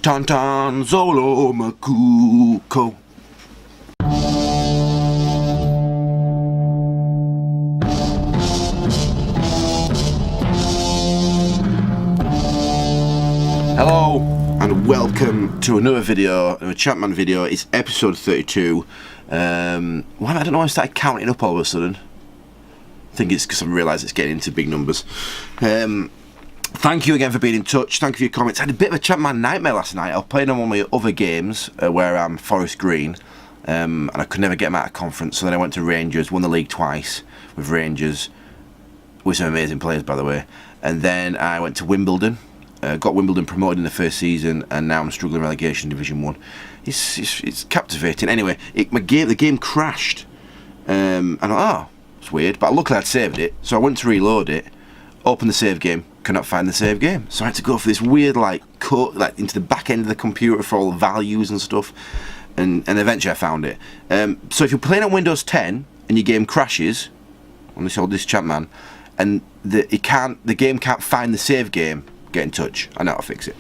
Bantams all over my cuckoo. Hello and welcome to another video, a Champman video. It's episode 32. I don't know why I started counting up all of a sudden. I think it's because I realised it's getting into big numbers. Thank you again for being in touch. Thank you for your comments. I had a bit of a Champman nightmare last night. I was playing on one of my other games where I'm Forest Green, and I could never get them out of conference. So then I went to Rangers, won the league twice with Rangers, with some amazing players by the way. And then I went to Wimbledon, got Wimbledon promoted in the first season, and now I'm struggling relegation Division 1. It's captivating. Anyway, the game crashed, and I thought, oh, it's weird. But luckily I'd saved it, so I went to reload it, opened the save game, could not find the save game, so I had to go for this weird cut into the back end of the computer for all the values and stuff, and eventually I found it. So if you're playing on Windows 10 and your game crashes on this Champman, and the game can't find the save game, get in touch. I know how to fix it.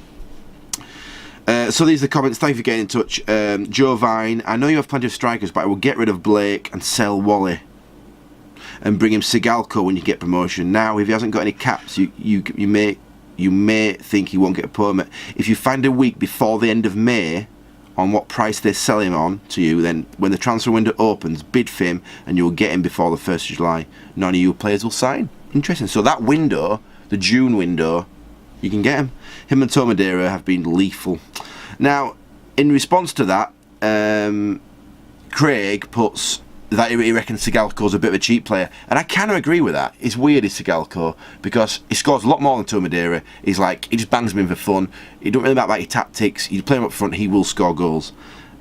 So these are the comments. Thank you for getting in touch. Joe Vine, I know you have plenty of strikers, but I will get rid of Blake and sell Wally and bring him Sigalko when you get promotion. Now, if he hasn't got any caps, you may think he won't get a permit. If you find a week before the end of May on what price they sell him on to you, then when the transfer window opens, bid for him and you will get him before the 1st of July. None of you players will sign. Interesting. So that window, the June window, you can get him. Him and Tomadera have been lethal. Now, in response to that, Craig puts that he reckons Sigalko's a bit of a cheap player, and I kind of agree with that. It's weird, is Sigalko, because he scores a lot more than Tomadera. He just bangs him in for fun. He don't really matter about your tactics. You play him up front, he will score goals.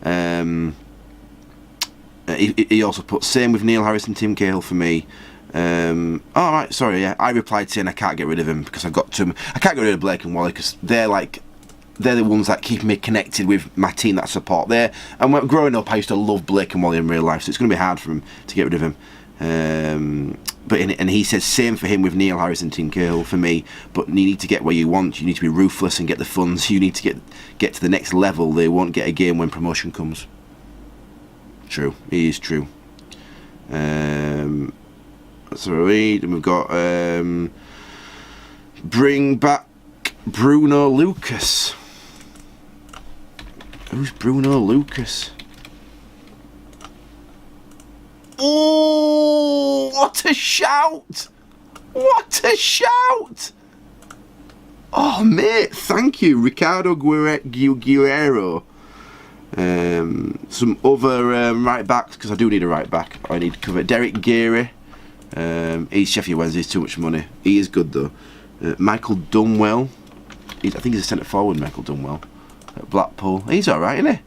He also put same with Neil Harris and Tim Cahill for me. Oh right, sorry, yeah. I replied saying I can't get rid of him because I can't get rid of Blake and Wally because they're the ones that keep me connected with my team that I support there. And when growing up, I used to love Blake and Wally in real life, so it's going to be hard for him to get rid of him. And he says same for him with Neil Harris and Tim Cahill for me. But you need to get where you want. You need to be ruthless and get the funds. You need to get to the next level. They won't get a game when promotion comes. True, it is true. That's what I read. And we've got bring back Bruno Lucas. Who's Bruno Lucas? Oh, what a shout! What a shout! Oh, mate, thank you, Ricardo Guerrero. Some other right backs, because I do need a right back. I need to cover Derek Geary. He's Sheffield Wednesday, he's too much money. He is good though. Michael Dunwell. I think he's a centre forward, Michael Dunwell. At Blackpool. He's alright, isn't he?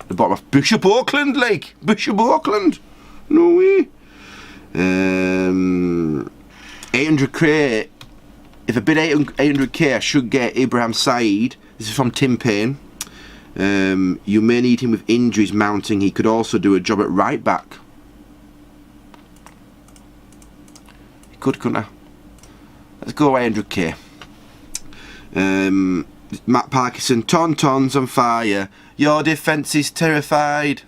The bottom of Bishop Auckland, like Bishop Auckland. No way. 800k. If I bid 800k, I should get Ibrahim Said. This is from Tim Payne. You may need him with injuries mounting. He could also do a job at right back. He could, couldn't I? Let's go 800k. Matt Parkinson, Tauntauns on fire. Your defence is terrified.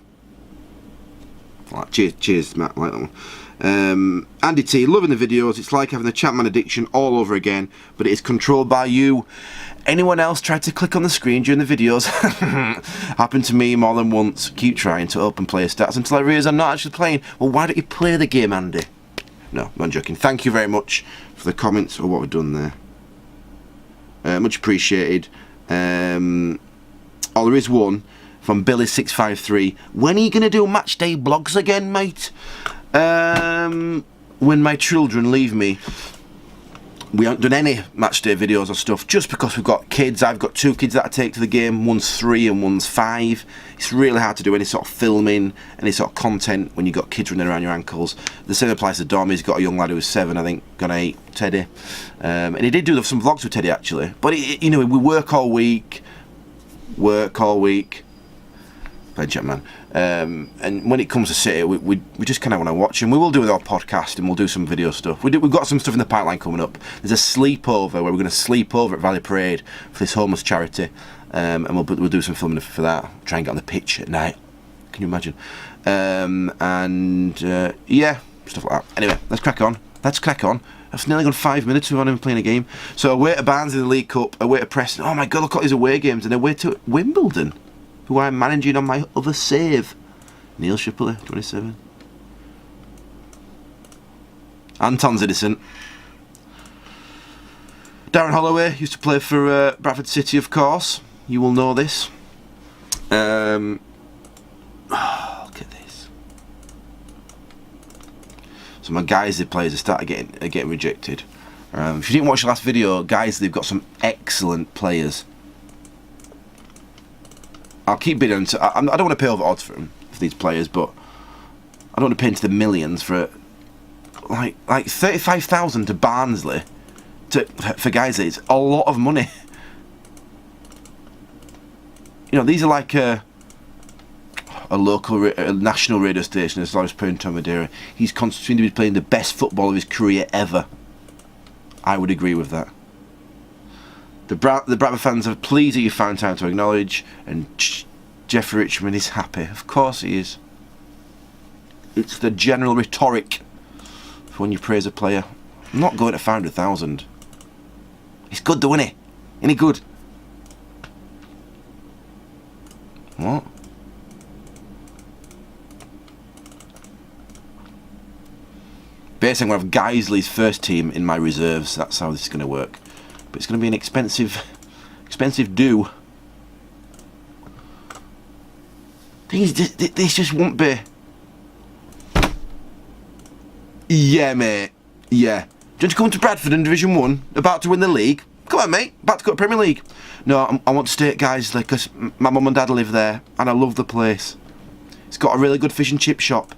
Cheers, Matt. I like that one. Andy T, loving the videos. It's like having the Champman addiction all over again, but it is controlled by you. Anyone else tried to click on the screen during the videos? Happened to me more than once. Keep trying to open player stats until I realise I'm not actually playing. Well, why don't you play the game, Andy? No, I'm joking. Thank you very much for the comments or what we've done there. Much appreciated. There is one from Billy653. When are you going to do match day blogs again, mate? When my children leave me. We haven't done any match day videos or stuff just because we've got kids. I've got 2 kids that I take to the game. One's 3 and one's 5. It's really hard to do any sort of filming, any sort of content when you've got kids running around your ankles. The same applies to Dom. He's got a young lad who's 7, I think, gonna 8, Teddy. And he did do some vlogs with Teddy actually. But you know, we work all week. playing Chapman. And when it comes to City, we just kind of want to watch him. We will do with our podcast, and we'll do some video stuff. We've got some stuff in the pipeline coming up. There's a sleepover where we're going to sleep over at Valley Parade for this homeless charity, and we'll do some filming for that. Try and get on the pitch at night. Can you imagine? Yeah, stuff like that. Anyway, let's crack on. I've nearly gone 5 minutes without even playing a game. So away to Barnes in the League Cup, away to Preston. Oh my God, look at these away games. And away to Wimbledon, who I'm managing on my other save. Neil Shipley, 27. Anton's innocent. Darren Holloway used to play for Bradford City, of course. You will know this. Look at this. So my Guiseley players have started getting rejected. If you didn't watch the last video, Guiseley, they've got some excellent players. I'll keep bidding. I don't want to pay over odds for these players, but I don't want to pay into the millions for like 35,000 to Barnsley for Guiseley. It's a lot of money. You know, these are like a local, a national radio station as far as playing Tom Madeira. He's constantly to be playing the best football of his career ever. I would agree with that. The Bradford fans are pleased that you found time to acknowledge, and Jeffrey Richmond is happy. Of course he is. It's the general rhetoric for when you praise a player. I'm not going to 500,000. He's good though, isn't he? Isn't he good? What? Basically, I'm going to have Guiseley's first team in my reserves. That's how this is going to work. But it's going to be an expensive do. These just won't be. Yeah, mate. Yeah. Do you want to come to Bradford in Division 1? About to win the league? Come on, mate. About to go to Premier League. No, I want to stay at Guiseley because my mum and dad live there, and I love the place. It's got a really good fish and chip shop,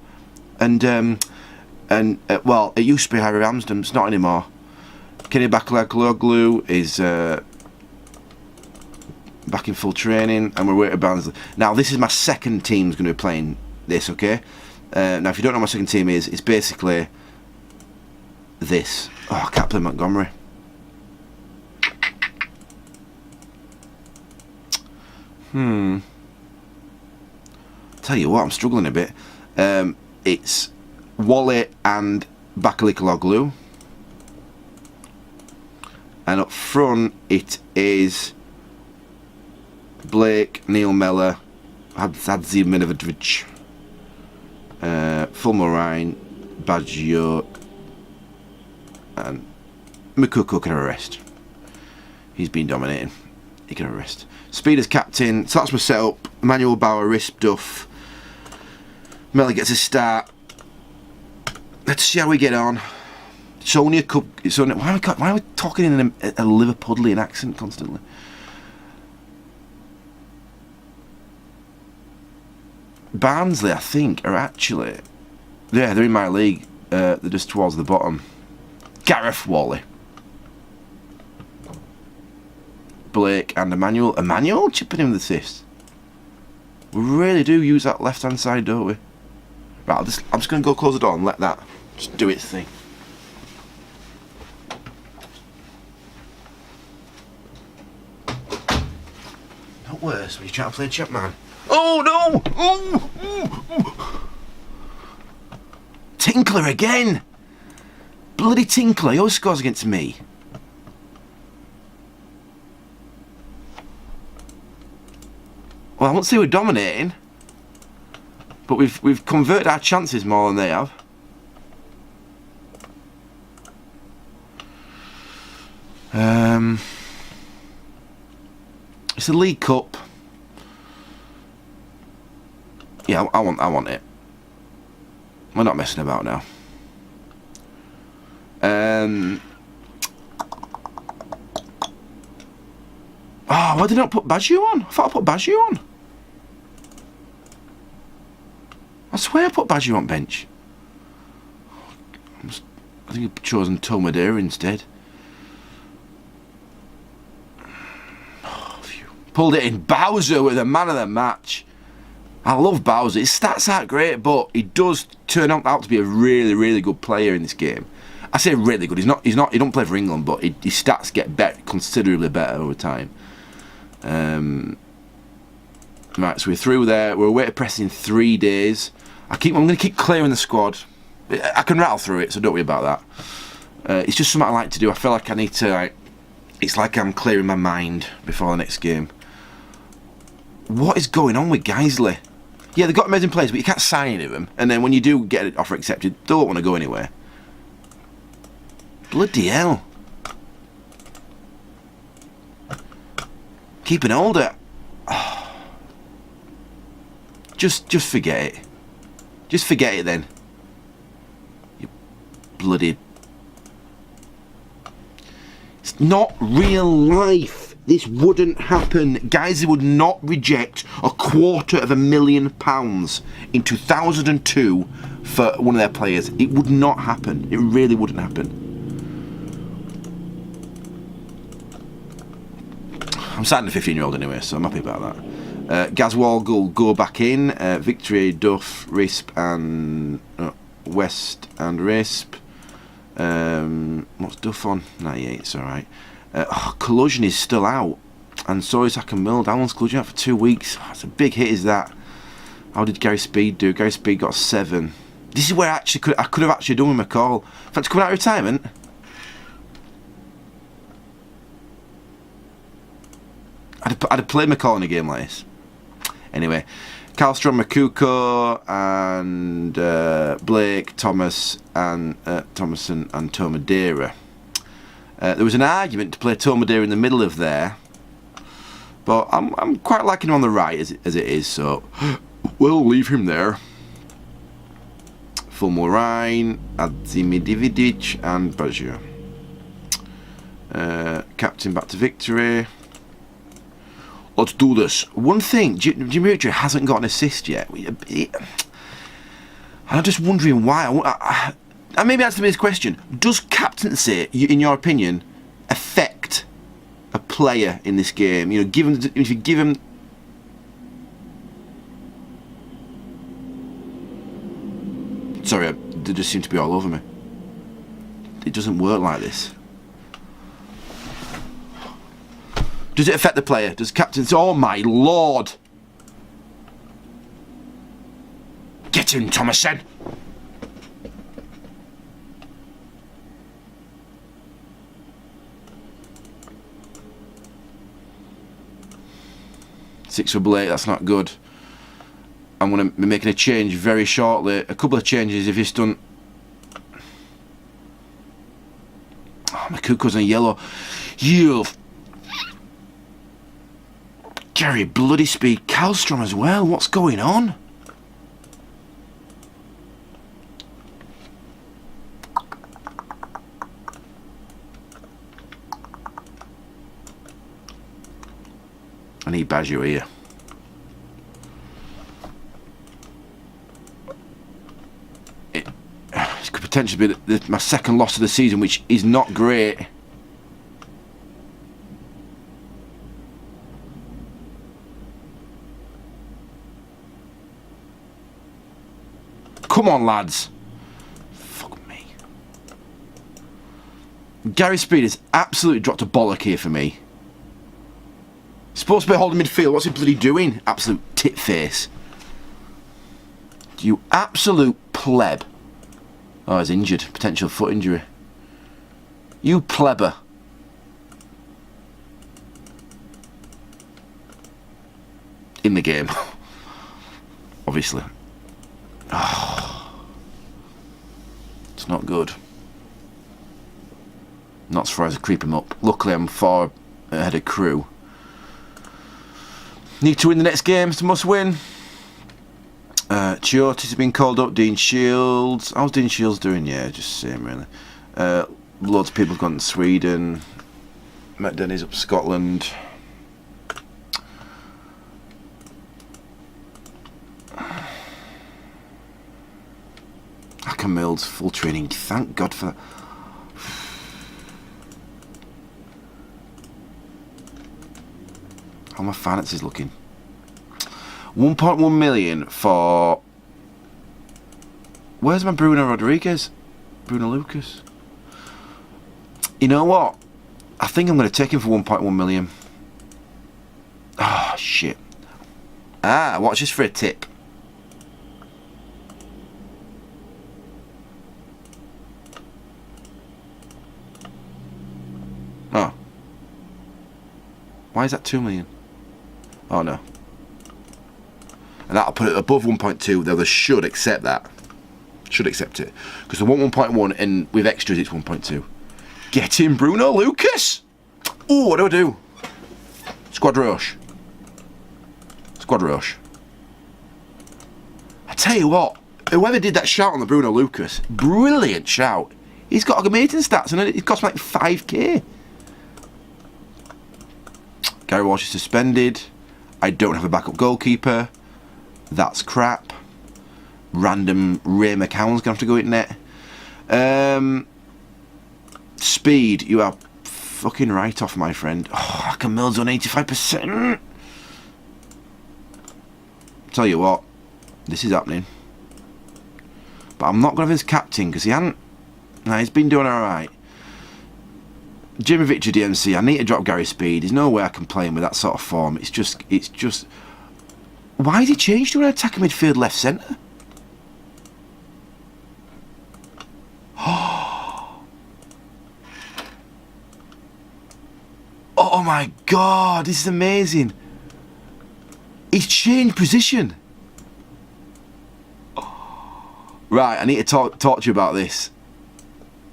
and well, it used to be Harry Ramsden. It's not anymore. Kenny Bakayoko is back in full training, and we're away to Barnsley. Now, this is my second team's going to be playing this, okay? Now, if you don't know what my second team is, it's basically this. Oh, I can't play Montgomery. Tell you what, I'm struggling a bit. It's Wally and Bakayoko. And up front it is Blake, Neil Mellor, Hadzi Minovic, Fulmer Ryan, Baggio, and Mukoko can arrest. He's been dominating. He can arrest. Speed as captain. So that's my setup. Emmanuel Bauer, wrist duff. Mellor gets a start. Let's see how we get on. It's only a cup. It's only, why are we talking in a Liverpudlian accent constantly? Barnsley, I think, are actually, yeah, they're in my league. They're just towards the bottom. Gareth Wally, Blake, and Emmanuel. Emmanuel chipping in with assists. We really do use that left-hand side, don't we? Right, I'm just going to go close the door and let that just do its thing. Not worse when you're trying to play Chapman. Oh no! Oh! Tinkler again! Bloody Tinkler, he always scores against me. Well, I won't say we're dominating, but we've converted our chances more than they have. It's a League Cup. Yeah, I want it. We're not messing about now. Oh, why did I not put Baggio on? I thought I put Baggio on. I swear I put Baggio on bench. I think I've chosen Tomadeira instead. Oh, phew. Pulled it in. Bowser with the man of the match. I love Bowser. His stats aren't great, but he does turn out to be a really, really good player in this game. I say really good. He's not. He don't play for England, but his stats get better, considerably better over time. Right, so we're through there. We're away to press in 3 days. I'm going to keep clearing the squad. I can rattle through it, so don't worry about that. It's just something I like to do. I feel like I need to. It's like I'm clearing my mind before the next game. What is going on with Geisley? Yeah, they've got amazing players, but you can't sign any of them. And then when you do get an offer accepted, they don't want to go anywhere. Bloody hell. Keep an older. Oh. Just forget it. Just forget it then. You bloody... It's not real life. This wouldn't happen. Guys, they would not reject £250,000 in 2002 for one of their players. It would not happen. It really wouldn't happen. I'm signing a 15-year-old anyway, so I'm happy about that. Gazwall will go back in. Victory, Duff, Risp, and West and Risp. What's Duff on? 98, it's alright. Collusion is still out, and so is Hack and Mild. How long's Collusion out for 2 weeks? That's a big hit, is that? How did Gary Speed do? Gary Speed got 7. This is where I could have actually done with McCall. In fact, coming out of retirement, I'd have played McCall in a game like this. Anyway, Karlstrom, Makuko, and Blake, Thomas, and Thomason, and Tomadera. There was an argument to play Tomadera in the middle of there, but I'm quite liking him on the right as it is, so we'll leave him there. Fulmorine, Adzimidividic, and Bajir. Captain back to Victory. Let's do this. One thing, Dimitri hasn't got an assist yet. I'm just wondering why. And maybe answer me this question: does captaincy, in your opinion, affect a player in this game? You know, if you give him. Sorry, they just seem to be all over me. It doesn't work like this. Does it affect the player? Does captaincy? Oh my lord! Get in, Thomason. Six for Blake, that's not good. I'm going to be making a change very shortly. A couple of changes if he's done. Oh, Makuko's on yellow. You. Gary bloody Speed. Karlstrom as well. What's going on? I need Baggio here. It could potentially be my second loss of the season, which is not great. Come on, lads. Fuck me. Gary Speed has absolutely dropped a bollock here for me. Supposed to be holding midfield. What's he bloody doing? Absolute tit face. You absolute pleb. Oh, he's injured. Potential foot injury. You plebber. In the game. Obviously. Oh. It's not good. Not as far as I creep him up. Luckily, I'm far ahead of crew. Need to win the next game. It's a must win. Chiotis has been called up. Dean Shields. How's Dean Shields doing? Yeah, just the same really. Loads of people have gone to Sweden. Matt Denny's up to Scotland. Mills full training. Thank God for that. How are my finances looking? 1.1 million for... Where's my Bruno Rodriguez? Bruno Lucas. You know what? I think I'm going to take him for 1.1 million. Oh, shit. Watch this for a tip. Oh. Why is that 2 million? Oh, no. And that'll put it above 1.2, though they should accept that. Should accept it. Because they want 1.1, and with extras it's 1.2. Get in Bruno Lucas! Ooh, what do? Squad rush. Squad rush. I tell you what, whoever did that shout on the Bruno Lucas, brilliant shout. He's got amazing stats, and it cost me like 5k. Gary Walsh is suspended. I don't have a backup goalkeeper. That's crap. Random Ray McCown's gonna have to go in net. Speed, you are fucking right off, my friend. Oh, I can Mills on 85%. Tell you what, this is happening. But I'm not gonna have his captain because he hasn't. Nah, he's been doing alright. Jimmy Victor DMC, I need to drop Gary Speed. There's no way I can play him with that sort of form. It's just. Why has he changed to an attacking midfield left centre? Oh my god, this is amazing. He's changed position. Right, I need to talk to you about this.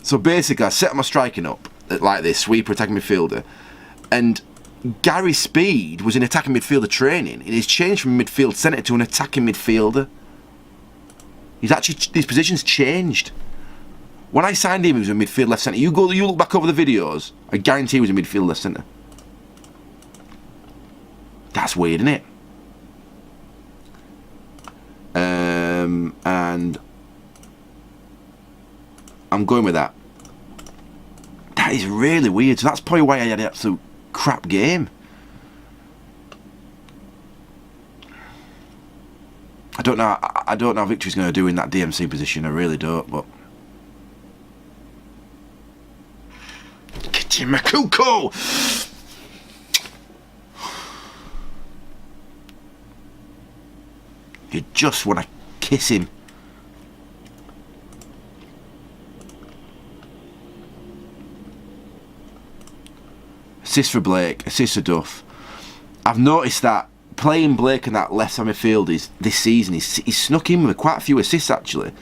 So basically, I set my striking up like this, sweeper, attacking midfielder, and Gary Speed was in attacking midfielder training, and he's changed from midfield centre to an attacking midfielder. His position's changed. When I signed him, he was in midfield left centre. You look back over the videos, I guarantee he was in midfield left centre. That's weird, isn't it? And I'm going with that. That is really weird. So that's probably why I had an absolute crap game. I don't know. I don't know how Victory's going to do in that DMC position. I really don't. But get in Makuko. You just want to kiss him. Assist for Blake, assist for Duff. I've noticed that playing Blake in that left side midfield this season, he's snuck in with quite a few assists actually.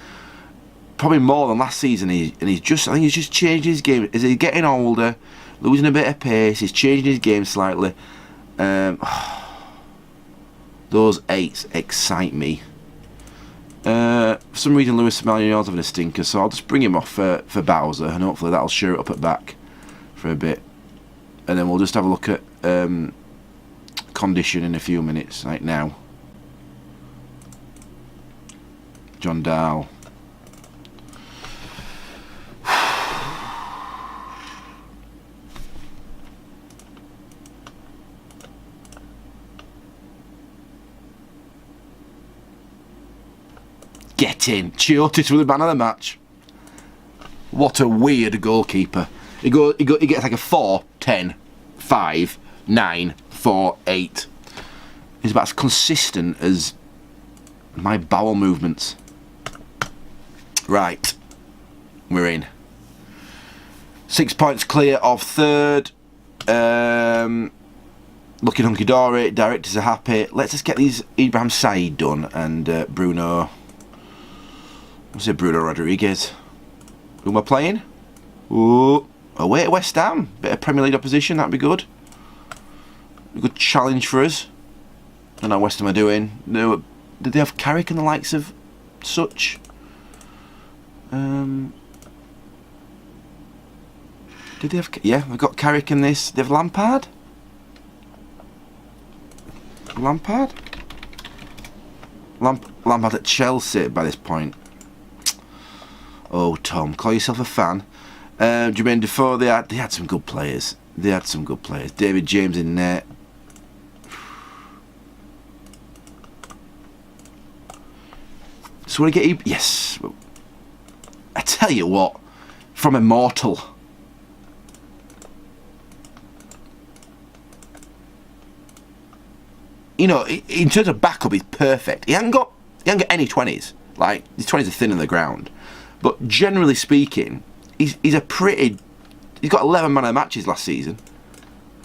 Probably more than last season. I think he's just changed his game. As he's getting older, losing a bit of pace, he's changing his game slightly. Those 8s excite me. For some reason, Lewis Smellions having a stinker, so I'll just bring him off for Bowser, and hopefully that'll sheer it up at back for a bit. And then we'll just have a look at condition in a few minutes, like now. John Dahl. Get in. Chiotis with the man of the match. What a weird goalkeeper. He gets like a 4, 10, 5, 9, 4, 8. He's about as consistent as my bowel movements. Right. We're in. 6 points clear of third. Looking hunky-dory. Directors are happy. Let's just get these Ibrahim Said done and Bruno... What's it, Bruno Rodriguez? Who am I playing? Ooh, away at West Ham. Bit of Premier League opposition, that'd be good. A good challenge for us. I don't know how West Ham are doing. No, did they have Carrick and the likes of such? Did they have... Yeah, they've got Carrick and this. They have Lampard? Lampard at Chelsea by this point. Oh, Tom, call yourself a fan. Jermaine Defoe, they had some good players. David James in net. So we get yes. I tell you what, from Immortal. You know, in terms of backup, he's perfect. He hasn't got any 20s. Like, his 20s are thin in the ground. But generally speaking, he's got 11 man of the matches last season,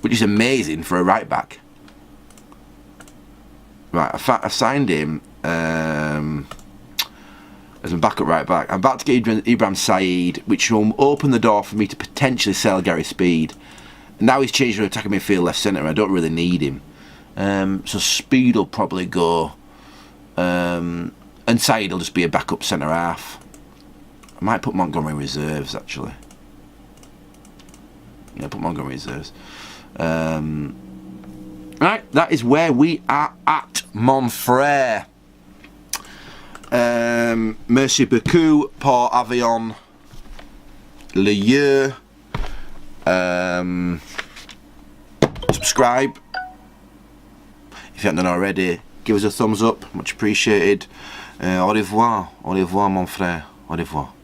which is amazing for a right back. Right, I signed him as my backup right back. I'm about to get Ibrahim Said, which will open the door for me to potentially sell Gary Speed. Now he's changed to attacking midfield left centre. I don't really need him. So Speed will probably go, and Said will just be a backup centre half. I might put Montgomery in reserves actually. Yeah, put Montgomery in reserves. Right, that is where we are at, mon frère. Merci beaucoup pour avion lieu. Subscribe if you haven't done already. Give us a thumbs up, much appreciated. Au revoir mon frère. Au revoir.